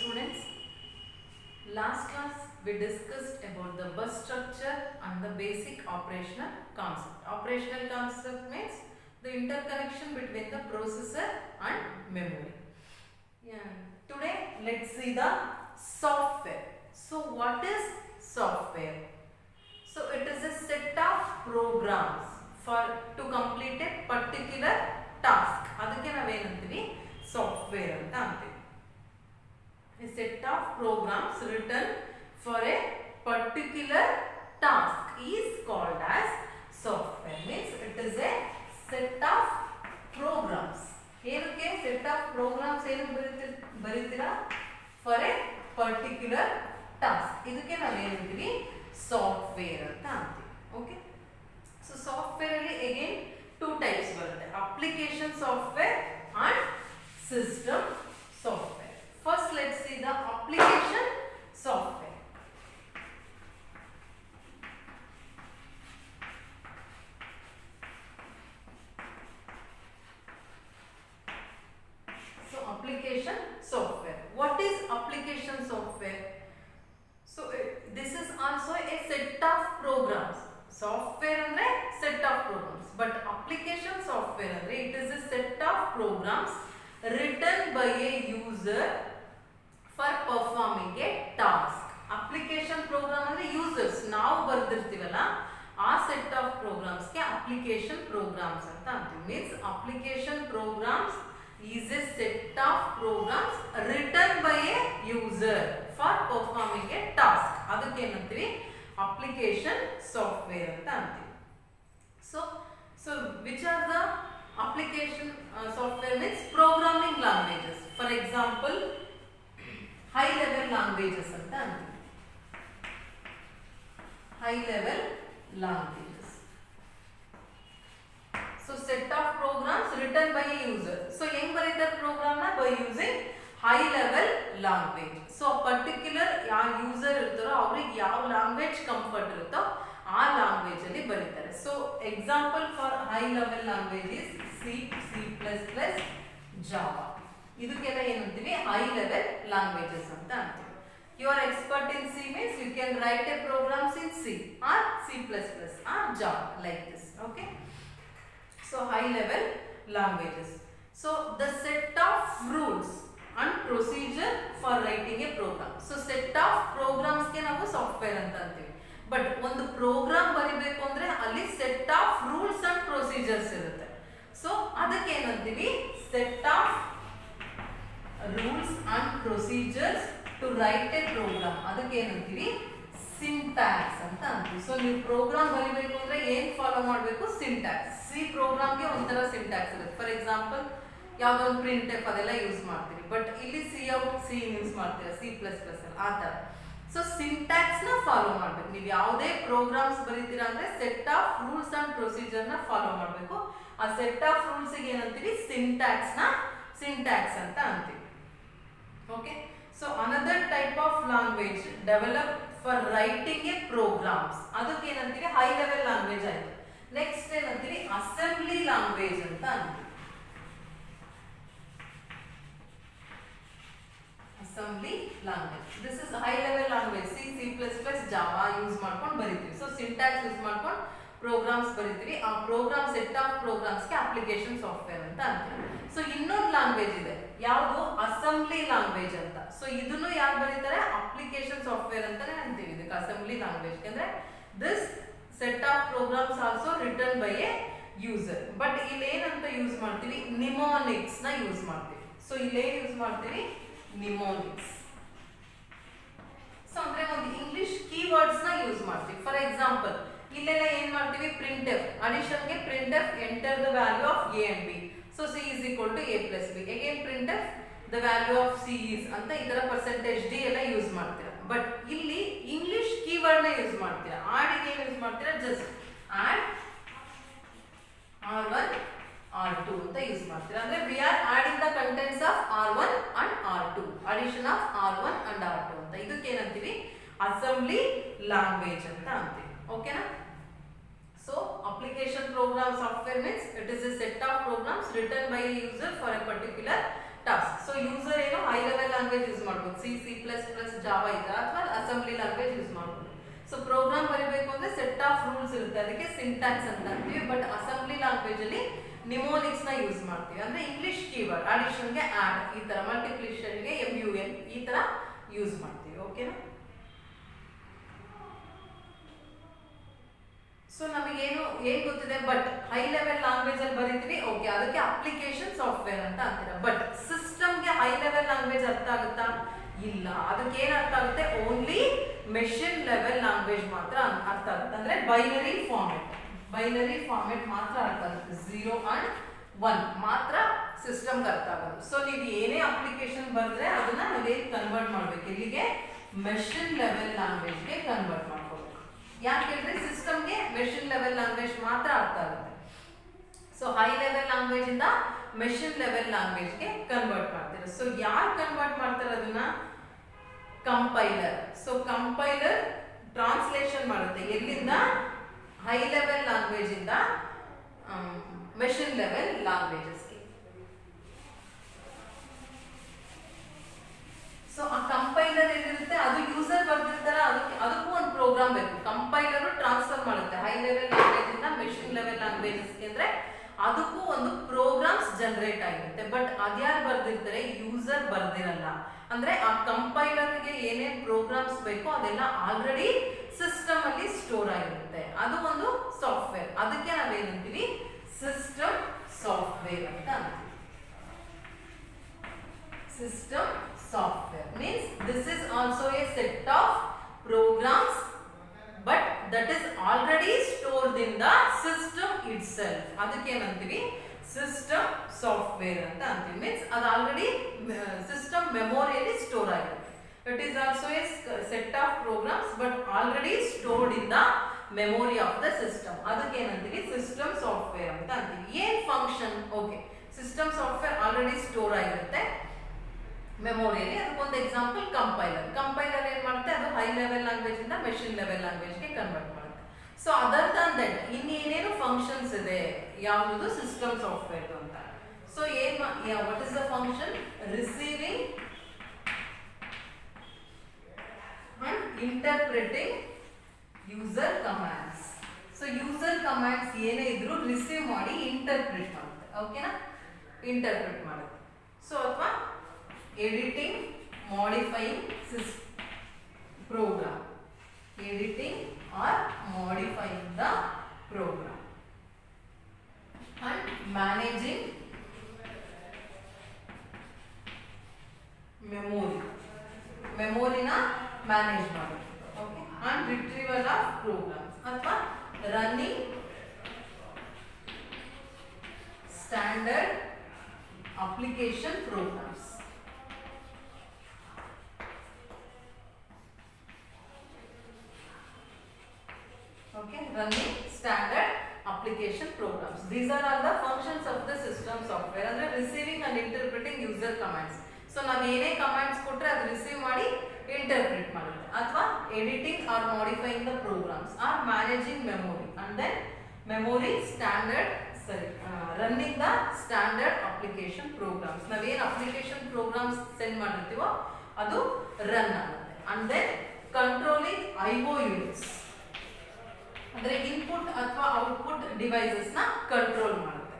students, last class we discussed about the bus structure and the basic operational concept. Operational concept means the interconnection between the processor and memory. Today let's see the software. So what is software? So it is a set of programs for to complete a particular task. ಅದಕ್ಕೆ ನಾವೇನಂತೀವಿ software ಅಂತ ಅಂತೀವಿ. A set of programs written for a particular task is called as software. Means it is a set of programs. ಏನಕ್ಕೆ set of programs ಏನು ಬರೀತೀರಾ for a particular task. ಇದಕ್ಕೆ ನಾವೇನಂತೀವಿ software ಅಂತ ಅಂತೀವಿ. Okay, so software ಅಲ್ಲಿ again two types ಬರುತ್ತೆ, application software and system software. First let's see the application software. So application software. What is application software? So this is also a set of programs. Software andre set of programs, but application software andre it is a set of programs written by a user for performing a task. Application program andre users ನಾವು ಬರ್ದಿರ್ತೀವಲ್ಲ ಆ set of programs ಗೆ application programs ಅಂತ ಅಂತೀವಿ. Means application programs is a set of programs written by a user for performing a task. ಅದಕ್ಕೆ ಏನಂತೀವಿ application software ಅಂತ ಅಂತೀವಿ. So which are the application software means programming languages. For example, high level languages ಅಂತ ಅಂತೀವಿ. High level languages. So set of programs written by a user. So ಹೆಂಗ್ ಬರೀತಾರೆ program ನ? by using high level language. So particular ಯಾವ user ಇರ್ತಾರೋ ಅವ್ರಿಗೆ ಯಾವ language comfort ಇರುತ್ತೋ ಆ ಲ್ಯಾಂಗ್ವೇಜ್ ಅಲ್ಲಿ ಬರೀತಾರೆ. So example for high level language is C, C++, Java. ಇದಕ್ಕೆಲ್ಲ ಏನಂತೀವಿ ಹೈ ಲೆವೆಲ್ ಲ್ಯಾಂಗ್ವೇಜಸ್ ಅಂತ ಅಂತೀವಿ. You are expert in C means you can write a programs in C or C++ or Java like this. Okay, so high level languages. So the set of rules and procedure for writing a program. So set of programs ಗೆ ನಾವು software ಅಂತ ಅಂತೀವಿ. But ಒಂದು program ಬರಿಬೇಕು ಅಂದ್ರೆ ಅಲ್ಲಿ set of rules and procedures ಇರುತ್ತೆ. So ಅದಕ್ಕೆ ಏನಂತೀವಿ set of rules and procedures to write a program. ಅದಕ್ಕೆ ಏನಂತೀವಿ ಸಿಂಟ್ಯಾಕ್ಸ್ ಅಂತ ಅಂತೀವಿ. ಸೊ ನೀವು ಪ್ರೋಗ್ರಾಮ್ ಬರಿಬೇಕು ಅಂದ್ರೆ ಏನ್ ಫಾಲೋ ಮಾಡಬೇಕು? ಸಿಂಟ್ಯಾಕ್ಸ್. ಸಿ ಪ್ರೋಗ್ರಾಮ್ಗೆ ಒಂಥರ ಸಿಂಟ್ಯಾಕ್ಸ್ ಇರುತ್ತೆ. ಫಾರ್ ಎಕ್ಸಾಂಪಲ್ ಯಾವುದೋ ಒಂದು ಪ್ರಿಂಟ್ ಎಫ್ ಅದೆಲ್ಲ ಯೂಸ್ ಮಾಡ್ತೀವಿ, ಬಟ್ ಇಲ್ಲಿ ಸಿ ಔಟ್ ಸಿ ಯೂಸ್ ಮಾಡ್ತೀರಾ C++ ಆ ಥರ. ಸೊ ಸಿಂಟ್ಯಾಕ್ಸ್ ನ ಫಾಲೋ ಮಾಡ್ಬೇಕು. ನೀವು ಯಾವುದೇ ಪ್ರೋಗ್ರಾಮ್ಸ್ ಬರೀತೀರಾ ಅಂದ್ರೆ set of rules and procedure ನ ಫಾಲೋ ಮಾಡಬೇಕು. ಆ ಸೆಟ್ ಆಫ್ ರೂಲ್ಸ್ ಗೆ ಏನಂತೀವಿ ಸಿಂಟ್ಯಾಕ್ಸ್ ಅಂತ ಅಂತೀವಿ. Okay, so another type of language develop for writing a programs. ಅದಕ್ಕೆ ಏನಂತೀವಿ ಹೈ ಲೆವೆಲ್ ಲ್ಯಾಂಗ್ವೇಜ್ ಆಯ್ತು. ನೆಕ್ಸ್ಟ್ ಏನಂತೀವಿ ಅಸೆಂಬ್ಲಿ ಲ್ಯಾಂಗ್ವೇಜ್ ಅಂತ ಅಂತೀವಿ. Assembly language this is high level language. C++, Java use ಮಾಡ್ಕೊಂಡು ಬರೀತೀವಿ. ಸೊ ಸಿಂಟ್ಯಾಕ್ಸ್ ಯೂಸ್ ಮಾಡ್ಕೊಂಡು ಪ್ರೋಗ್ರಾಮ್ಸ್ ಬರೀತೀವಿ. ಆ ಪ್ರೋಗ್ರಾಮ್ ಸೆಟ್ ಆಫ್ ಪ್ರೋಗ್ರಾಮ್ಸ್ಗೆ ಅಪ್ಲಿಕೇಶನ್ ಸಾಫ್ಟ್ವೇರ್ ಅಂತ ಅಂತೀವಿ. ಸೊ ಇನ್ನೊಂದು ಲ್ಯಾಂಗ್ವೇಜ್ ಇದೆ, ಯಾವುದು ಅಸೆಂಬ್ಲಿ ಲ್ಯಾಂಗ್ವೇಜ್ ಅಂತ. ಸೊ ಇದನ್ನು ಯಾರು ಬರೀತಾರೆ? ಅಪ್ಲಿಕೇಶನ್ ಸಾಫ್ಟ್ವೇರ್ ಅಂತಾನೆ ಅಂತೀವಿ ಇದಕ್ಕೆ ಅಸೆಂಬ್ಲಿ ಲ್ಯಾಂಗ್ವೇಜ್. ಅಂದ್ರೆ this set of programs also written by a user. But ಇಲ್ಲಿ ಏನಂತ ಯೂಸ್ ಮಾಡ್ತೀವಿ? ನಿಮೋನಿಕ್ಸ್ ನ ಯೂಸ್ ಮಾಡ್ತೀವಿ. ಸೊ ಇಲ್ಲಿ ಯೂಸ್ ಮಾಡ್ತೀವಿ ನಿಮೋನಿಕ್ಸ್. ಸೊ ಅಂದ್ರೆ ಒಂದು ಇಂಗ್ಲಿಷ್ ಕೀವರ್ಡ್ಸ್ ನ ಯೂಸ್ ಮಾಡ್ತೀವಿ. ಫಾರ್ ಎಕ್ಸಾಂಪಲ್ ಇಲ್ಲೆಲ್ಲ ಏನ್ ಮಾಡ್ತೀವಿ? ಪ್ರಿಂಟ್ ಎಫ್ ಅಡಿಷನ್ ಗೆ print F enter the value of a and b. So c is equal to a plus b. Again print F the value of c is ಅಂತ ಈ ತರ %d ಎಲ್ಲ use ಮಾಡ್ತೀರಾ. But ಇಲ್ಲಿ English keyword ನ use ಮಾಡ್ತೀರಾ. Add ಗೆ use ಮಾಡ್ತೀರಾ ಜಸ್ಟ್ ಆಡ್ r1 r2 ಅಂತ ಯೂಸ್ ಮಾಡ್ತೀರಾ. ಅಂದ್ರೆ we are adding the contents of r1 and r2, addition of r1 and r2 ಅಂತ. ಇದಕ್ಕೆ ಏನಂತೀವಿ? ಅಸೆಂಬ್ಲಿ ಲ್ಯಾಂಗ್ವೇಜ್ ಅಂತ ಅಂತೀವಿ. ಓಕೆನಾ? So application program software means it is a set of programs written by a user for a particular task. So user ಏನು high level language use ಮಾಡ್ಬೋದು, C++, Java ಇದೆ, ಅಥವಾ ಅಸೆಂಬ್ಲಿ ಲ್ಯಾಂಗ್ವೇಜ್ ಯೂಸ್ ಮಾಡ್ಬೋದು. So program ಬರೀಬೇಕು ಅಂದ್ರೆ set of rules ಇರುತ್ತೆ, ಅದಕ್ಕೆ syntax ಅಂತ ಅಂತೀವಿ. ಬಟ್ ಅಸೆಂಬ್ಲಿ ಲ್ಯಾಂಗ್ವೇಜ್ ಅಲ್ಲಿ ನಿಮೋನಿಕ್ಸ್ ನ ಯೂಸ್ ಮಾಡ್ತೀವಿ. ಅಂದ್ರೆ ಇಂಗ್ಲಿಷ್ ಕೀವರ್ಡ್ ಅಡಿಷನ್ ಗೆ ಆಡ್, ಈ ತರ ಮಲ್ಟಿಪ್ಲಿಕೇಶನ್ ಗೆ MUL, ಈ ತರ ಯೂಸ್ ಮಾಡ್ತೀವಿ. ಓಕೆನಾ? ಸೊ ನಮಗೇನು ಏನ್ ಗೊತ್ತಿದೆ, ಬಟ್ ಹೈ ಲೆವೆಲ್ ಲ್ಯಾಂಗ್ವೇಜ್ ಅಲ್ಲಿ ಬರೀತೀವಿ, ಓಕೆ, ಅದಕ್ಕೆ ಅಪ್ಲಿಕೇಶನ್ ಸಾಫ್ಟ್ವೇರ್ ಅಂತ ಅಂತೀರ. ಬಟ್ ಸಿಸ್ಟಮ್ಗೆ ಹೈ ಲೆವೆಲ್ ಲ್ಯಾಂಗ್ವೇಜ್ ಅರ್ಥ ಆಗುತ್ತಾ? ಇಲ್ಲ. ಅದಕ್ಕೆ ಏನ್ ಅರ್ಥ ಆಗುತ್ತೆ? ಓನ್ಲಿ ಮೆಷಿನ್ ಲೆವೆಲ್ ಲ್ಯಾಂಗ್ವೇಜ್ ಮಾತ್ರ ಅರ್ಥ ಆಗುತ್ತೆ. ಅಂದ್ರೆ ಬೈನರಿ ಫಾರ್ಮೆಟ್ ಮಾತ್ರ ಅರ್ಥ ಆಗುತ್ತೆ. 0 and 1 ಮಾತ್ರ ಸಿಸ್ಟಮ್ಗೆ ಅರ್ಥ ಆಗೋದು. ಸೊ ನೀವು ಏನೇ ಅಪ್ಲಿಕೇಶನ್ ಬರೆದ್ರೆ ಅದನ್ನ ನಾವೇನ್ ಕನ್ವರ್ಟ್ ಮಾಡ್ಬೇಕು, ಇಲ್ಲಿಗೆ ಮೆಷಿನ್ ಲೆವೆಲ್ ಲ್ಯಾಂಗ್ವೇಜ್ಗೆ ಕನ್ವರ್ಟ್ ಮಾಡ್ಕೋಬೇಕು. ಯಾಕೆಂದ್ರೆ ಸಿಸ್ಟಮ್ಗೆ ಮೆಷಿನ್ ಲೆವೆಲ್ ಲ್ಯಾಂಗ್ವೇಜ್ ಮಾತ್ರ ಅರ್ಥ ಆಗುತ್ತೆ. ಸೊ ಹೈ ಲೆವೆಲ್ ಲ್ಯಾಂಗ್ವೇಜ್ ಇಂದ ಮೆಷಿನ್ ಲೆವೆಲ್ ಲ್ಯಾಂಗ್ವೇಜ್ಗೆ ಕನ್ವರ್ಟ್ ಮಾಡ್ತಾರೆ. ಸೊ ಯಾರು ಕನ್ವರ್ಟ್ ಮಾಡ್ತಾರೆ ಅದನ್ನ? ಕಂಪೈಲರ್. ಸೊ ಕಂಪೈಲರ್ ಟ್ರಾನ್ಸ್ಲೇಷನ್ ಮಾಡುತ್ತೆ, ಎಲ್ಲಿಂದ? ಹೈ ಲೆವೆಲ್ ಲ್ಯಾಂಗ್ವೇಜ್ ಇಂದ ಮೆಷಿನ್ ಲೆವೆಲ್ ಲ್ಯಾಂಗ್ವೇಜಸ್ಗೆ. ಸೊ ಆ ಕಂಪೈಲರ್ ಎಲ್ಲಿರುತ್ತೆ, ಅದು ಯೂಸರ್ ಬರ್ದಿರ್ತಾರ, ಅದಕ್ಕೂ ಒಂದು ಪ್ರೋಗ್ರಾಮ್ ಬೇಕು. ಕಂಪೈಲರ್ ಟ್ರಾನ್ಸ್ಫರ್ ಮಾಡುತ್ತೆ ಹೈ ಲೆವೆಲ್ ಲ್ಯಾಂಗ್ವೇಜ್ ಇಂದ ಮೆಷಿನ್ ಲೆವೆಲ್ ಲ್ಯಾಂಗ್ವೇಜಸ್ಗೆ, ಅಂದ್ರೆ ಅದಕ್ಕೂ ಒಂದು ಪ್ರೋಗ್ರಾಮ್ಸ್ ಜನರೇಟ್ ಆಗಿರುತ್ತೆ. ಬಟ್ ಅದ್ಯಾರು ಬರ್ದಿರ್ತಾರೆ? ಯೂಸರ್ ಬರ್ದಿರಲ್ಲ. ಅಂದ್ರೆ ಆ ಕಂಪೈಲರ್ಗೆ ಏನೇನ್ ಪ್ರೋಗ್ರಾಮ್ಸ್ ಬೇಕೋ ಅದೆಲ್ಲ ಆಲ್ರೆಡಿ ಸಿಸ್ಟಮ್ ಅಲ್ಲಿ ಸ್ಟೋರ್ ಆಗಿರುತ್ತೆ. ಅದು ಒಂದು ಸಾಫ್ಟ್ವೇರ್. ಅದಕ್ಕೆ ನಾವೇನಂತೀವಿ? ಸಿಸ್ಟಮ್ ಸಾಫ್ಟ್ವೇರ್ ಅಂತ ಅಂತೀವಿ. System software means this is also a set of programs but that is already stored in the system itself. ಅದಕ್ಕೆ ಏನಂತೀವಿ? ಸಿಸ್ಟಮ್ ಸಾಫ್ಟ್ವೇರ್ ಅಂತ ಅಂತೀವಿ. ಮೀನ್ಸ್ ಅದು ಆಲ್ರೆಡಿ ಸಿಸ್ಟಮ್ ಮೆಮೊರಿಯಲ್ಲಿ ಸ್ಟೋರ್ ಆಗಿರುತ್ತೆ. It is also a set of programs but already stored in the memory of the system. ಅದಕ್ಕೆ ಏನಂತೀವಿ? System software ಅಂತ ಅಂತೀವಿ. ಏನ್ function? Okay, system software already store ಆಗಿರುತ್ತೆ ಮೆಮೊರಿಯಲ್ಲಿ. ಅದಕ್ಕೊಂದು ಎಕ್ಸಾಂಪಲ್ ಕಂಪೈಲರ್ ಏನ್ ಮಾಡುತ್ತೆ? ಅದು ಹೈ ಲೆವೆಲ್ ಲ್ಯಾಂಗ್ವೇಜ್ ಇಂದ ಮೆಷಿನ್ ಲೆವೆಲ್ ಲ್ಯಾಂಗ್ವೇಜ್ಗೆ ಕನ್ವರ್ಟ್ ಮಾಡುತ್ತೆ. ಸೊ ಅದರ್ ದನ್ ದಟ್ ಇನ್ನೇನೇನು ಫಂಕ್ಷನ್ಸ್ ಇದೆ ಯಾವುದು ಸಿಸ್ಟಮ್ ಸಾಫ್ಟ್ವೇರ್ ಅಂತ. So what is the function? Receiving and interpreting user commands. So user commands ಏನೇ ಇದ್ರು ರಿಸೀವ್ ಮಾಡಿ ಇಂಟರ್ಪ್ರಿಟ್ ಮಾಡುತ್ತೆ. ಓಕೆನಾ? ಇಂಟರ್ಪ್ರಿಟ್ ಮಾಡುತ್ತೆ. ಸೊ ಅಥವಾ editing, modifying program, editing or modifying the program, and managing memory na manage ಮಾಡೋದು. Okay, and retrieval of programs ಅಥವಾ running standard application programs. Okay, running standard application programs. These are all the functions of the system software. Andre receiving and interpreting user commands. So ನಾವು ಏನೇ commands ಕೊಟ್ರೆ ಅದು receive ಮಾಡಿ interpret ಮಾಡುತ್ತೆ. ಅಥವಾ editing or modifying the programs or managing memory and then memory standard running the standard application programs. ನಾವೇನು application programs send ಮಾಡಿರ್ತೀವೋ ಅದು ರನ್ ಆಗುತ್ತೆ. And then controlling IO units ಅಂದ್ರೆ ಇನ್ಪುಟ್ ಅಥವಾ ಔಟ್ಪುಟ್ ಡಿವೈಸಸ್ ನ ಕಂಟ್ರೋಲ್ ಮಾಡುತ್ತೆ.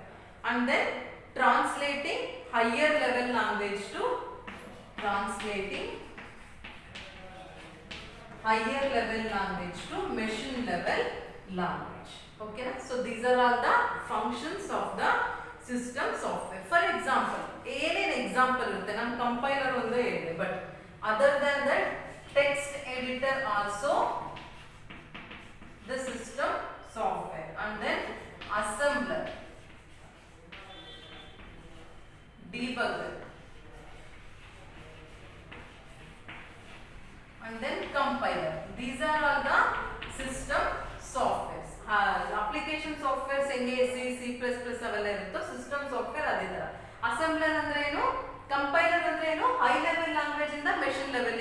And then translating higher level language to machine level language. Okay, so these are all the functions of the system software. For example ಏನೇನು example ಇರುತ್ತೆ? ನಾನು compiler ಒಂದು ಹೇಳಿದೆ, but other than that text editor also the system software, and then assembler, debugger, and then compiler. These are all the system softwares. Application softwares ಹೆಂಗೆ C++ ಅವೆಲ್ಲ ಇರುತ್ತೋ system software ಅದೇ ತರ. ಅಸೆಂಬ್ಲರ್ ಅಂದ್ರೆ ಏನು? ಕಂಪೈಲರ್ ಅಂದ್ರೆ ಏನು? ಹೈ ಲೆವೆಲ್ ಲ್ಯಾಂಗ್ವೇಜ್ ಇಂದ ಮೆಷಿನ್ ಲೆವೆಲ್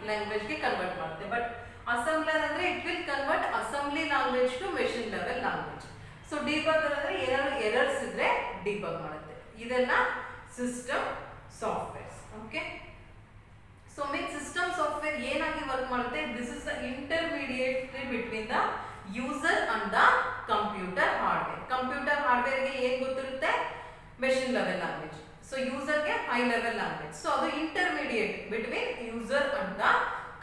ಲ್ಯಾಂಗ್ವೇಜ್ಗೆ ಕನ್ವರ್ಟ್ ಮಾಡುತ್ತೆ. ಬಟ್ ಅಸೆಂಬ್ಲರ್ ಅಂದ್ರೆ it will convert assembly language to machine level language. So debugger ಅಂದ್ರೆ ಏನಾದ್ರು ಎರರ್ಸ್ ಇದ್ರೆ ಡಿಬಗ್ ಮಾಡುತ್ತೆ. ಇದೆಲ್ಲ system softwares. Okay, so mean system software ಏನಾಗಿ ವರ್ಕ್ ಮಾಡುತ್ತೆ? This is the intermediate between the user and the computer hardware. Computer ಹಾರ್ಡ್ವೇರ್ಗೆ ಏನ್ ಗೊತ್ತಿರುತ್ತೆ? Machine level language. ಸೊ ಯೂಸರ್ಗೆ ಹೈ ಲೆವೆಲ್ ಲ್ಯಾಂಗ್ವೇಜ್. ಸೊ ಅದು intermediate between user and the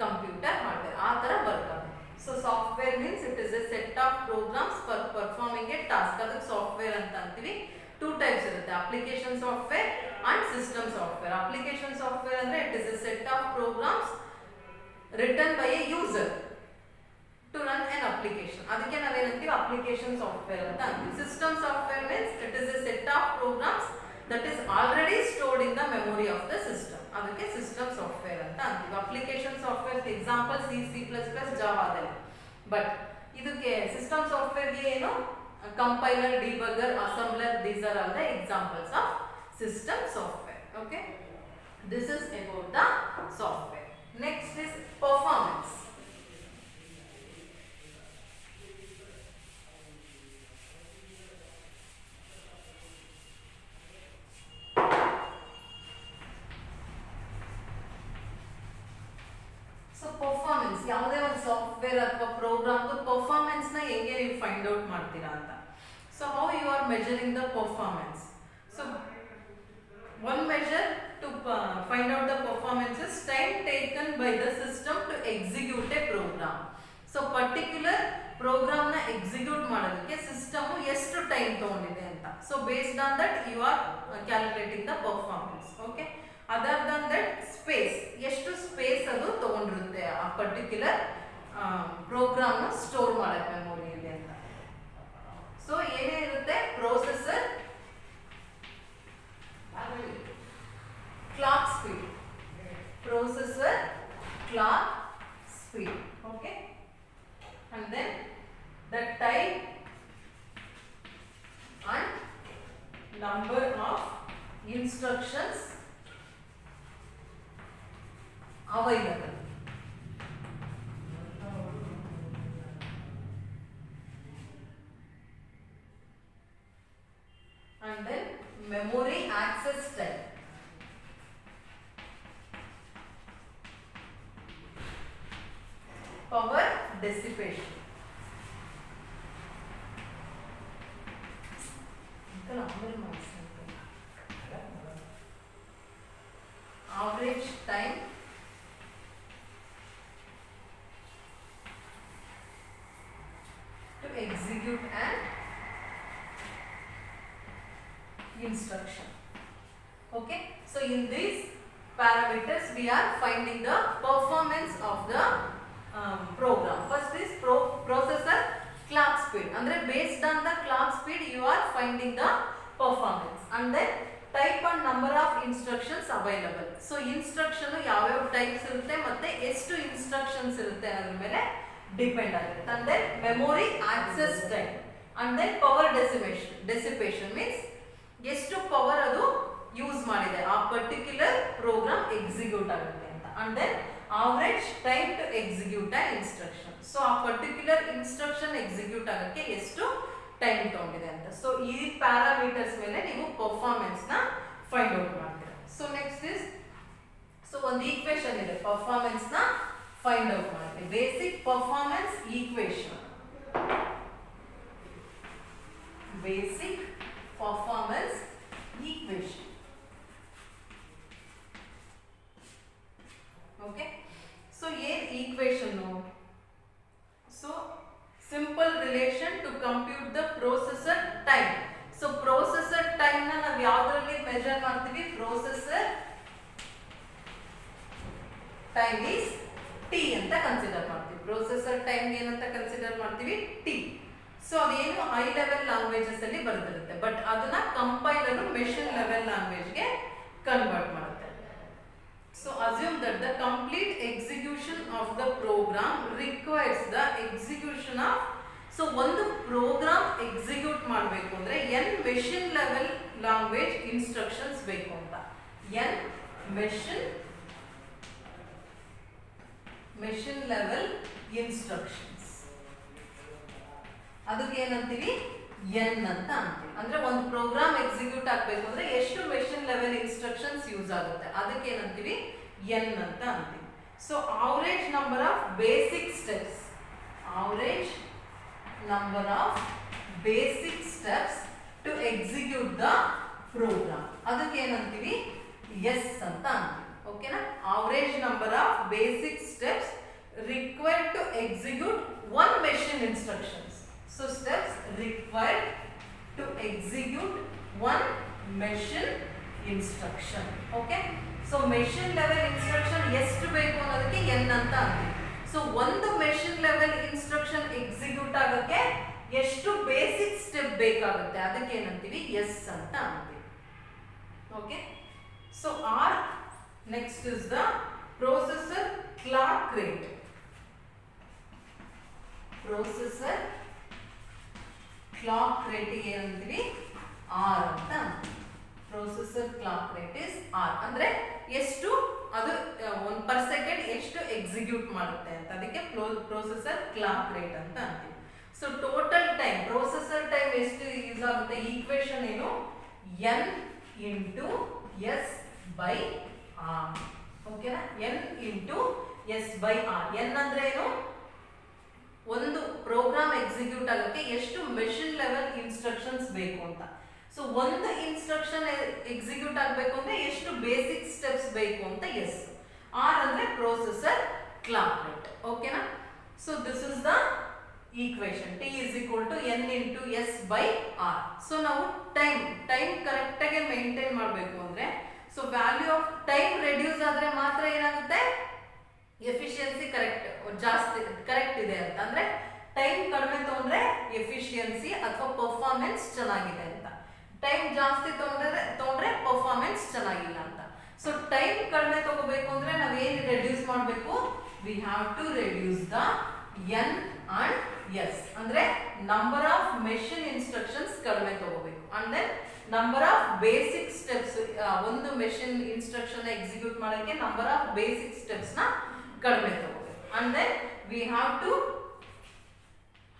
computer hardware. ಆ ತರ work ಆಗುತ್ತೆ. So software means it is a set of programs for performing a task. ಅದಕ್ಕೆ software ಅಂತ ಅಂತೀವಿ. ಟೂ ಟೈಪ್ಸ್ ಇರುತ್ತೆ, application software and system software. Application software ಅಂದ್ರೆ it is a set of programs written by a user to run an application. ಅದಕ್ಕೆ ನಾವೇನಂತೀವಿ? Application software ಅಂತ ಅಂತೀವಿ. System software means it is a set of programs that is already stored in the memory of the system. ಅದಕ್ಕೆ system software ಅಂತ ಅಂತೀವಿ. Application software example C++, Java ಅದೆಲ್ಲ. But ಇದಕ್ಕೆ system ಸಾಫ್ಟ್ವೇರ್ಗೆ ಏನು? Compiler, debugger, assembler, these are all the examples of system software. Okay, this is about the software. Next is performance. Performance ಯಾವುದೇ ಒಂದು software ಅಥವಾ program performance ನ ಹೇಗೆ ನೀವು ಫೈಂಡ್ ಔಟ್ ಮಾಡ್ತೀರಾ ಅಂತ. So how you are measuring the performance? So one measure to find out the performance is time taken by the system to execute a program. So particular program ನ execute ಮಾಡೋದಕ್ಕೆ system ಎಷ್ಟು time ತಗೊಂಡಿದೆ ಅಂತ. So based on that you are calculating the performance. Okay, other than that space, ಎಷ್ಟು space ಅದು ತಗೊಂಡಿರುತ್ತೆ ಆ particular program ನ ಸ್ಟೋರ್ ಮಾಡಕ್ಕೆ ಮೆಮೊರಿಯಲ್ಲಿ ಅಂತ. ಸೊ ಏನೇ ಇರುತ್ತೆ? Processor, clock speed, processor, clock speed. Okay, and then the type and number of instructions available. And then memory access time, power dissipation. Average time to execute an instruction. Okay, so in these parameters we are finding the performance of the program. First is processor clock speed, andre based on the clock speed you are finding the performance. And then type and number of instructions available. So instruction ಯಾವ types ಇರುತ್ತೆ ಮತ್ತೆ ಎಷ್ಟು instructions ಇರುತ್ತೆ ಅದರ ಮೇಲೆ depend ಆಗುತ್ತೆ. And then memory access time, and then power dissipation means ಎಷ್ಟು power ಅದು ಯೂಸ್ ಮಾಡಿದೆ ಆ ಪರ್ಟಿಕ್ಯುಲರ್ ಪ್ರೋಗ್ರಾಮ್ ಎಕ್ಸಿಕ್ಯೂಟ್ ಆಗುತ್ತೆ ಅಂತ. And then average time to execute an instruction. So ಆ ಪರ್ಟಿಕ್ಯುಲರ್ ಇನ್ಸ್ಟ್ರಕ್ಷನ್ ಎಕ್ಸಿಕ್ಯೂಟ್ ಆಗಕ್ಕೆ ಎಷ್ಟು ಟೈಮ್ ತಗೊಂಡಿದೆ ಅಂತ. ಸೊ ಈ ಪ್ಯಾರಾಮೀಟರ್ಸ್ ಮೇಲೆ ನೀವು ಪರ್ಫಾರ್ಮೆನ್ಸ್ ನ ಫೈಂಡ್ ಔಟ್ ಮಾಡ್ತೀರಾ. ಸೊ ನೆಕ್ಸ್ಟ್ ಇಸ್, ಸೊ ಒಂದು ಈಕ್ವೇಶನ್ ಇದೆ ಪರ್ಫಾರ್ಮೆನ್ಸ್ ನ ಫೈಂಡ್ ಔಟ್ ಮಾಡ್ತೀವಿ. Basic performance equation, basic performance equation. Okay, so ಏನ್ equation? So simple relation to compute the processor time. So processor time na ನಾವು ಯಾವುದರಲ್ಲಿ measure ಮಾಡ್ತೀವಿ? processor time is t ಅಂತ consider ಮಾಡ್ತೀವಿ. processor time ಏನಂತ consider ಮಾಡ್ತೀವಿ? t. So ಅದೇನು high level languages ಅಲ್ಲಿ ಬರ್ತಿರುತ್ತೆ, ಬಟ್ ಅದನ್ನ ಕಂಪೈಲರ್ ಮೆಷಿನ್ ಲೆವೆಲ್ ಲ್ಯಾಂಗ್ವೇಜ್ ಗೆ ಕನ್ವರ್ಟ್ ಮಾಡುತ್ತೆ. So assume that the complete execution of the program requires the execution of, so ಒಂದು ಪ್ರೋಗ್ರಾಮ್ ಎಕ್ಸಿಕ್ಯೂಟ್ ಮಾಡಬೇಕು ಅಂದ್ರೆ n machine level language instructions ಬೇಕು ಅಂತ. n ಮೆಷಿನ್ ಲೆವೆಲ್ ಇನ್ಸ್ಟ್ರಕ್ಷನ್ಸ್, ಅದಕ್ಕೆ ಏನಂತೀವಿ? n ಅಂತ ಅಂತೀವಿ. ಅಂದ್ರೆ ಒಂದು ಪ್ರೋಗ್ರಾಮ್ ಎಕ್ಸಿಕ್ಯೂಟ್ ಆಗಬೇಕು ಅಂದ್ರೆ ಎಷ್ಟು ಮೆಷಿನ್ ಲೆವೆಲ್ ಇನ್ಸ್ಟ್ರಕ್ಷನ್ಸ್ ಯೂಸ್ ಆಗುತ್ತೆ, ಅದಕ್ಕೆ ಏನಂತೀವಿ n ಅಂತ ಅಂತೀವಿ. So average number of basic steps, average number of basic steps to execute the program, ಅದಕ್ಕೆ ಏನಂತೀವಿ ಎಸ್ ಅಂತ ಅಂತೀವಿ. ಓಕೆನಾ? Average number of basic steps required to execute one machine instructions. So steps required to execute one machine instruction. Okay? So machine level instruction ಎಷ್ಟು ಬೇಕು ಅನ್ನೋದಕ್ಕೆ n ಅಂತ ಅಂತೀವಿ. ಸೊ ಒಂದು machine level instruction execute ಆಗಕ್ಕೆ ಎಷ್ಟು ಬೇಸಿಕ್ ಸ್ಟೆಪ್ ಬೇಕಾಗುತ್ತೆ ಅದಕ್ಕೆ ಏನಂತೀವಿ s ಅಂತ ಅಂತೀವಿ. Okay? So R next is the processor clock rate. Processor clock rate ಏನಂತೀವಿ ಆರ್ ಅಂತ. Processor clock rate is R ಅಂದ್ರೆ ಎಷ್ಟು ಅದು 1 per second ಎಷ್ಟು ಎಕ್ಸಿಕ್ಯೂಟ್ ಮಾಡುತ್ತೆ ಅಂತ, ಅದಕ್ಕೆ ಪ್ರೊಸೆಸರ್ ಕ್ಲಾಕ್ ರೇಟ್ ಅಂತ ಅಂತೀವಿ. So total time, processor time ಎಷ್ಟು ಯೂಸ್ ಆಗುತ್ತೆ, ಈಕ್ವೇಶನ್ ಏನು n into S by R. ಓಕೆನಾ? n into S by R. n ಅಂದ್ರೆ ಏನು, ಒಂದು ಪ್ರೋಗ್ರಾಮ್ ಎಕ್ಸಿಕ್ಯೂಟ್ ಆಗೋಕ್ಕೆ ಎಷ್ಟು ಮೆಷಿನ್ ಲೆವೆಲ್ ಇನ್ಸ್ಟ್ರಕ್ಷನ್ಸ್ ಬೇಕು ಅಂತ. ಸೊ ಒಂದು ಇನ್ಸ್ಟ್ರಕ್ಷನ್ ಎಕ್ಸಿಕ್ಯೂಟ್ ಆಗಬೇಕು ಅಂದ್ರೆ ಎಷ್ಟು ಬೇಸಿಕ್ ಸ್ಟೆಪ್ಸ್ ಬೇಕು ಅಂತ ಎಸ್. ಆರ್ ಅಂದ್ರೆ ಪ್ರೊಸೆಸರ್ ಕ್ಲಾಕ್ ರೇಟ್. ಓಕೆನಾ? So this is the equation. T is equal to N into S by R. So ನಾವು ಟೈಮ್ ಕರೆಕ್ಟಾಗಿ ಮೇಂಟೈನ್ ಮಾಡಬೇಕು ಅಂದ್ರೆ, so value of time reduce ಆದ್ರೆ ಮಾತ್ರ ಏನಾಗುತ್ತೆ, ಎಫಿಷಿಯನ್ಸಿ ಜಾಸ್ತಿ ಕರೆಕ್ಟ್ ಇದೆ ಅಂತ. ಅಂದ್ರೆ ಟೈಮ್ ಕಡಿಮೆ ತಗೊಂಡ್ರೆ ಎಫಿಷಿಯನ್ಸಿ ಅಥವಾ ಪರ್ಫಾರ್ಮೆನ್ಸ್ ಚೆನ್ನಾಗಿದೆ ಅಂತ, ಟೈಮ್ ಜಾಸ್ತಿ ತಗೊಂಡ್ರೆ ಪರ್ಫಾರ್ಮೆನ್ಸ್ ಚೆನ್ನಾಗಿಲ್ಲ ಅಂತ. ಸೊ ಟೈಮ್ ಕಡಿಮೆ ತಗೋಬೇಕು ಅಂದ್ರೆ ನಾವ್ ಏನ್ ರೆಡ್ಯೂಸ್ ಮಾಡಬೇಕು, we have to reduce the N and S. ಅಂದ್ರೆ ನಂಬರ್ ಆಫ್ ಮೆಷಿನ್ ಇನ್ಸ್ಟ್ರಕ್ಷನ್ಸ್ ಕಡಿಮೆ ತಗೋಬೇಕು, and then number of basic steps, ಒಂದು ಮೆಷಿನ್ ಇನ್ಸ್ಟ್ರಕ್ಷನ್ ಎಕ್ಸಿಕ್ಯೂಟ್ ಮಾಡೋಕ್ಕೆ ನಂಬರ್ ಆಫ್ ಬೇಸಿಕ್ ಸ್ಟೆಪ್ಸ್ ನ ಕಡಿಮೆ ತಗೋಬೇಕು. And then we have to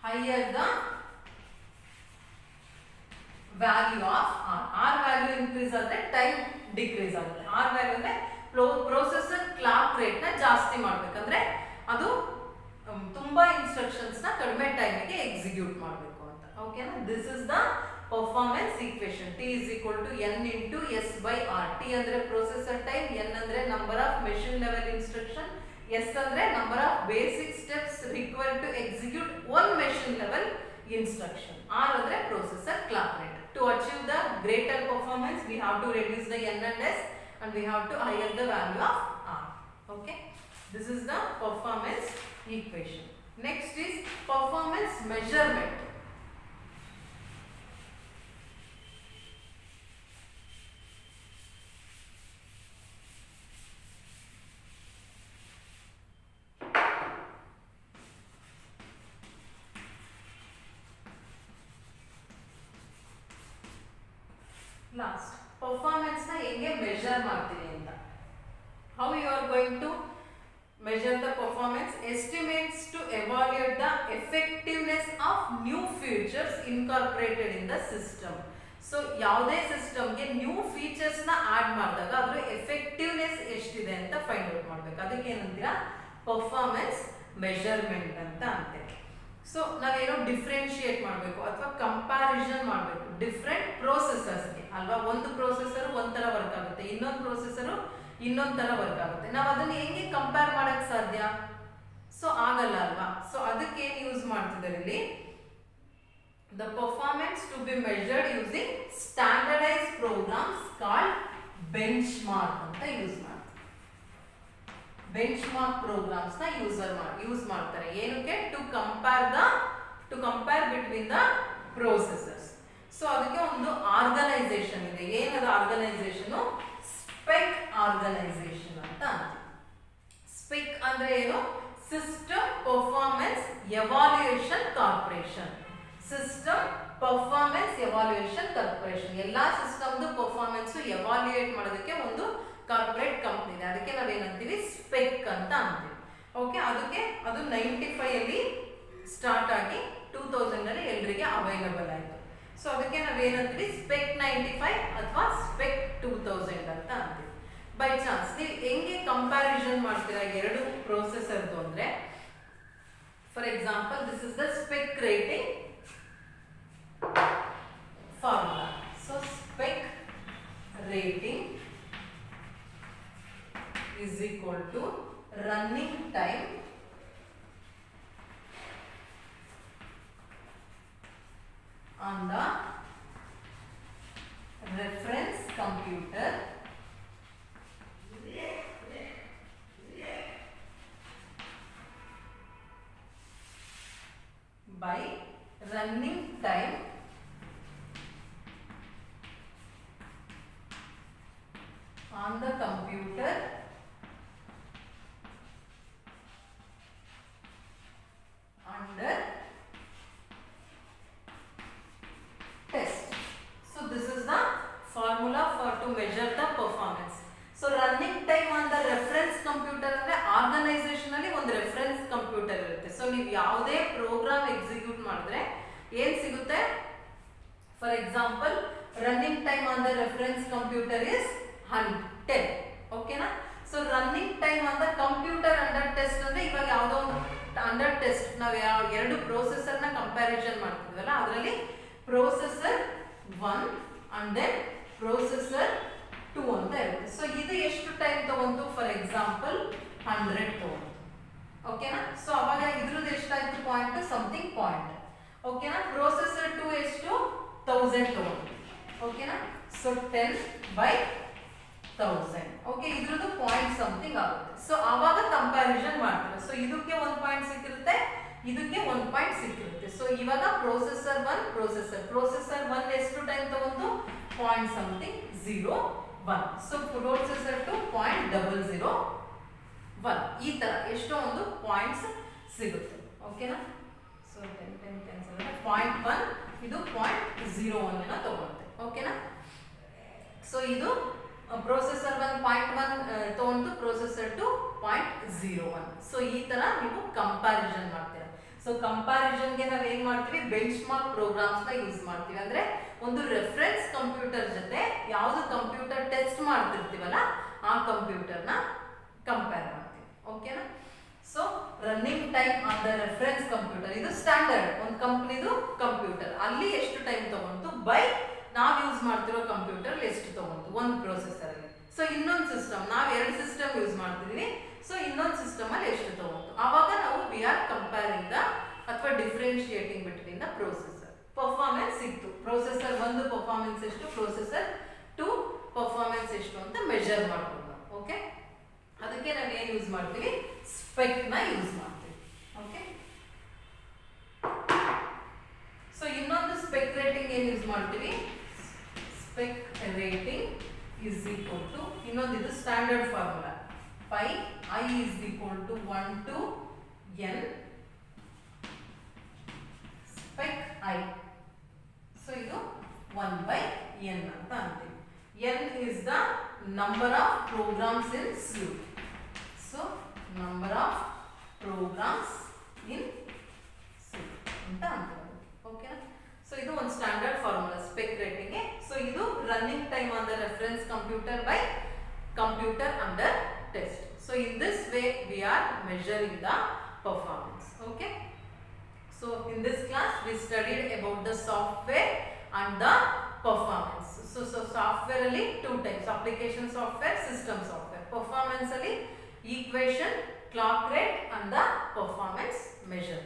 higher the value of R. R value increase ಆದರೆ time decrease ಆಗುತ್ತೆ. R value ಅಂದ್ರೆ ಪ್ರೊಸೆಸರ್ ಕ್ಲಾಕ್ ರೇಟ್ ನ ಜಾಸ್ತಿ ಮಾಡಬೇಕಂದ್ರೆ ಅದು ತುಂಬಾ ಇನ್ಸ್ಟ್ರಕ್ಷನ್ಸ್ ನ ಕಡಿಮೆ ಟೈಮಿಗೆ ಎಕ್ಸಿಕ್ಯೂಟ್ ಮಾಡಬೇಕು ಅಂತ. ಓಕೆನಾ? This is the performance equation. T is equal to n into s by R. T ಅಂದ್ರೆ ಪ್ರೊಸೆಸರ್ ಟೈಮ್, n ಅಂದ್ರೆ number of machine level instruction, S ಅಂದ್ರೆ number of basic steps required to execute one machine level instruction. R ಅಂದ್ರೆ processor clock rate. To achieve the greater performance we have to reduce the N and S and we have to higher the value of R. Okay? This is the performance equation. Next is performance measurement. Last performance ನ ಹೇಗೆ measure ಮಾಡ್ತೀವಿ ಅಂತ. How you are going to measure the performance? Estimates to evaluate the effectiveness of new features incorporated in the system. So ಯಾವುದೇ ಸಿಸ್ಟಮ್ಗೆ new features ನ add ಮಾಡಿದಾಗ ಅದ್ರ effectiveness ಎಷ್ಟಿದೆ ಅಂತ ಫೈಂಡ್ ಔಟ್ ಮಾಡ್ಬೇಕು, ಅದಕ್ಕೆ ಏನಂತೀರಾ ಪರ್ಫಾರ್ಮೆನ್ಸ್ ಮೆಜರ್ಮೆಂಟ್ ಅಂತ ಅಂತೇವೆ. ಸೊ ನಾವೇನೋ ಡಿಫ್ರೆನ್ಶಿಯೇಟ್ ಮಾಡಬೇಕು ಅಥವಾ ಕಂಪ್ಯಾರಿಸನ್ ಮಾಡಬೇಕು ಡಿಫ್ರೆಂಟ್ ಪ್ರೋಸೆಸರ್ಸ್ಗೆ ಅಲ್ವಾ. ಒಂದು ಪ್ರೋಸೆಸರ್ ಒಂಥರ ವರ್ಕ್ ಆಗುತ್ತೆ, ಇನ್ನೊಂದು ಪ್ರೋಸೆಸರು ಇನ್ನೊಂದು ತರ ವರ್ಕ್ ಆಗುತ್ತೆ. ನಾವು ಅದನ್ನ ಹೆಂಗೆ ಕಂಪೇರ್ ಮಾಡಕ್ ಸಾಧ್ಯ? ಸೊ ಆಗಲ್ಲ ಅಲ್ವಾ. ಸೊ ಅದಕ್ಕೆ ಏನು ಯೂಸ್ ಮಾಡ್ತಿದ್ದಾರೆ ಇಲ್ಲಿ, the performance to be measured using standardise programs called benchmark ಅಂತ ಯೂಸ್ ಮಾಡ್ತಾರೆ. ಬೆಂಚ್ ಮಾರ್ಕ್ ಪ್ರೋಗ್ರಾಮ್ಸ್ ನ ಯೂಸ್ ಮಾಡ್ತಾರೆ ಏನಕ್ಕೆ? To compare between the processors. So ಅದಕ್ಕೆ ಒಂದು ಆರ್ಗನೈಸೇಷನ್ ಇದೆ. ಏನದು ಆರ್ಗನೈಸೇಷನ್? ಸ್ಪೆಕ್ ಆರ್ಗನೈಸೇಷನ್ ಅಂತ. ಸ್ಪೆಕ್ ಅಂದ್ರೆ ಏನು? System performance evaluation corporation. System performance evaluation corporation. ಎಲ್ಲಾ ಸಿಸ್ಟಮ್ದು ಪರ್ಫಾರ್ಮೆನ್ಸ್ ಎವಾಲ್ಯೂಯೇಟ್ ಮಾಡೋದಕ್ಕೆ ಒಂದು ಕಾರ್ಪೊರೇಟ್ ಕಂಪ್ನಿ ಇದೆ, ಅದಕ್ಕೆ ನಾವೇನಂತೀವಿ ಸ್ಪೆಕ್ ಅಂತ ಅಂತೀವಿ. ಓಕೆ? ಅದಕ್ಕೆ ಅದು 95 ಅಲ್ಲಿ ಸ್ಟಾರ್ಟ್ ಆಗಿ 2000 ಅಲ್ಲಿ ಎಲ್ಲರಿಗೆ ಅವೈಲಬಲ್ ಆಯಿತು. ಸೊ ಅದಕ್ಕೆ ನಾವೇನಂತೀವಿ ಸ್ಪೆಕ್ 95 ಅಥವಾ ಸ್ಪೆಕ್ 2000 ಹೆಂಗೆ ಕಂಪ್ಯಾರಿಸನ್ ಮಾಡ್ತೀರಾ ಎರಡು ಪ್ರೊಸೆಸರ್ದು ಅಂದ್ರೆ, for example this is the speck rating formula. So speck rating is equal to running time on the reference computer by running time on the computer under test. So this is the formula for to measure the performance. So running time on the reference computer ಅಂದ್ರೆ organisation ಅಲ್ಲಿ ಒಂದು reference computer ಇರುತ್ತೆ. So ನೀವು ಯಾವುದೇ program execute ಮಾಡಿದ್ರೆ ಏನ್ ಸಿಗುತ್ತೆ, for example running time on the reference computer is 10. ಓಕೆನಾ. So running time on the computer under test ಅಂದ್ರೆ ಇವಾಗ ಯಾವುದೋ ಒಂದು ಅಂಡರ್ ಟೆಸ್ಟ್ ನಾವು ಎರಡು ಪ್ರೊಸೆಸರ್ ನ ಕಂಪ್ಯಾರಿಸನ್ ಮಾಡ್ತಿದ್ವಲ್ಲ, ಅದರಲ್ಲಿ ಪ್ರೊಸೆಸರ್ 1 ಅಂಡ್ ದೆನ್ ಪ್ರೊಸೆಸರ್ 2 ಅಂತ ಇರುತ್ತೆ. ಸೊ ಇದು ಎಷ್ಟು ಟೈಮ್ ತಗೊಂತು, ಫಾರ್ ಎಕ್ಸಾಂಪಲ್ 100 ತಗೊಂತು. ಓಕೆನಾ. ಸೊ ಅವಾಗ ಇದ್ರದ್ದು ಎಷ್ಟಾಯ್ತು, ಪಾಯಿಂಟ್ ಸಮಥಿಂಗ್ ಪಾಯಿಂಟ್. ಓಕೆನಾ. ಪ್ರೊಸೆಸರ್ 2 ಎಷ್ಟು 1000 ತಗೊಂತು. ಓಕೆನಾ. ಸೊ 10/1000. ಓಕೆ, ಇದ್ರದ್ದು ಪಾಯಿಂಟ್ ಸಮಥಿಂಗ್ ಆಗುತ್ತೆ. ಸೊ ಆವಾಗ ಕಂಪ್ಯಾರಿಸನ್ ಮಾಡ್ತಾರೆ. ಸೊ ಇದಕ್ಕೆ 1 ಪಾಯಿಂಟ್ ಸಿಕ್ಕಿರುತ್ತೆ, ಇದಕ್ಕೆ 1 ಪಾಯಿಂಟ್ ಸಿಕ್ಕಿರುತ್ತೆ. ಸೊ ಇವಾಗ ಪ್ರೊಸೆಸರ್ 1 ಪ್ರೊಸೆಸರ್ 1 ಎಷ್ಟು ಟೈಮ್ ತಗೊಂಡು ಪಾಯಿಂಟ್ ಸಮಥಿಂಗ್ 0.1. So processor 2 0.001. ಈ ತರ ಎಷ್ಟೋ ಒಂದು ಪಾಯಿಂಟ್ಸ್ ಸಿಗುತ್ತೆ. ಓಕೆನಾ. ಸೊ 10 ಕ್ಯಾನ್ಸಲ್ ಆಗುತ್ತೆ. 0.1 ಇದು 0.01 ಅನ್ನ ತಗೊಳುತ್ತೆ. ಓಕೆನಾ. ಸೊ ಇದು ಪ್ರೊಸೆಸರ್ 1 0.1 ತಗೊಂಡು ಪ್ರೊಸೆಸರ್ 2 0.01. ಸೊ ಈ ತರ ನೀವು ಕಂಪ್ಯಾರಿಸನ್ ಮಾಡ್ತೀರಾ. ಸೊ ಕಂಪ್ಯಾರಿಸನ್ಗೆ ನಾವು ಏನ್ ಮಾಡ್ತೀವಿ, ಬೆಂಚ್ ಮಾರ್ಕ್ ಪ್ರೋಗ್ರಾಮ್ಸ್ ನ ಯೂಸ್ ಮಾಡ್ತೀವಿ. ಅಂದ್ರೆ ಒಂದು ರೆಫರೆನ್ಸ್ ಕಂಪ್ಯೂಟರ್ ಜೊತೆ ಯಾವ್ದು ಕಂಪ್ಯೂಟರ್ ಟೆಸ್ಟ್ ಮಾಡ್ತಿರ್ತೀವಲ್ಲ ಆ ಕಂಪ್ಯೂಟರ್ ನ ಕಂಪೇರ್ ಮಾಡ್ತೀವಿ. ಓಕೆನಾ. So running time on the reference computer ಇದು ಸ್ಟ್ಯಾಂಡರ್ಡ್ ಒಂದು ಕಂಪ್ನಿದು ಕಂಪ್ಯೂಟರ್, ಅಲ್ಲಿ ಎಷ್ಟು ಟೈಮ್ ತಗೊಂತು ಬೈ ನಾವು ಯೂಸ್ ಮಾಡ್ತಿರೋ ಕಂಪ್ಯೂಟರ್ ಎಷ್ಟು ತಗೊಂತು ಒಂದು ಪ್ರೊಸೆಸರ್ ಅಲ್ಲಿ. ಸೊ ಇನ್ನೊಂದು ಸಿಸ್ಟಮ್ ನಾವು ಎರಡು ಸಿಸ್ಟಮ್ ಯೂಸ್ ಮಾಡ್ತಿದೀವಿ. ಸೊ ಇನ್ನೊಂದು ಸಿಸ್ಟಮ್ ಅಲ್ಲಿ ಎಷ್ಟು ತಗೊಂತು, ಆವಾಗ ನಾವು ವಿ ಆರ್ ಕಂಪೇರಿಂಗ್ ದ ಅಥವಾ differentiating between the processor. Performance ಸಿಕ್ತು, ಪ್ರೊಸೆಸರ್ 1 ಪರ್ಫಾರ್ಮೆನ್ಸ್ ಎಷ್ಟು, ಪ್ರೊಸೆಸರ್ 2 ಪರ್ಫಾರ್ಮೆನ್ಸ್ ಎಷ್ಟು ಅಂತ ಮೆಜರ್ ಮಾಡ್ಕೊಂಡು. ಓಕೆ, ಅದಕ್ಕೆ ನಾವು ಏನು ಯೂಸ್ ಮಾಡ್ತೀವಿ, ಸ್ಪೆಕ್ ನ ಯೂಸ್ ಮಾಡ್ತೀವಿ. ಓಕೆ. ಸೊ ಇನ್ನೊಂದು ಸ್ಪೆಕ್ ರೇಟಿಂಗ್ ಏನು ಯೂಸ್ ಮಾಡ್ತೀವಿ, speck rating is equal to ಇನ್ನೊಂದು ಇದು standard formula pi I is equal to 1 to n spec I. So ಇದು 1/n ಅಂತ ಅಂತೀವಿ. n is the number of programs in suite. So number of programs in suite ಅಂತ ಅಂತೀವಿ. Okay. So ಇದು ಒಂದು standard formula SPEC rating. So ಇದು running time on the reference computer by computer under test. So in this way we are measuring the performance. Okay. So in this class we studied about the software and the performance. So software alli two types, application software, system software. Performance alli equation, clock rate and the performance measure.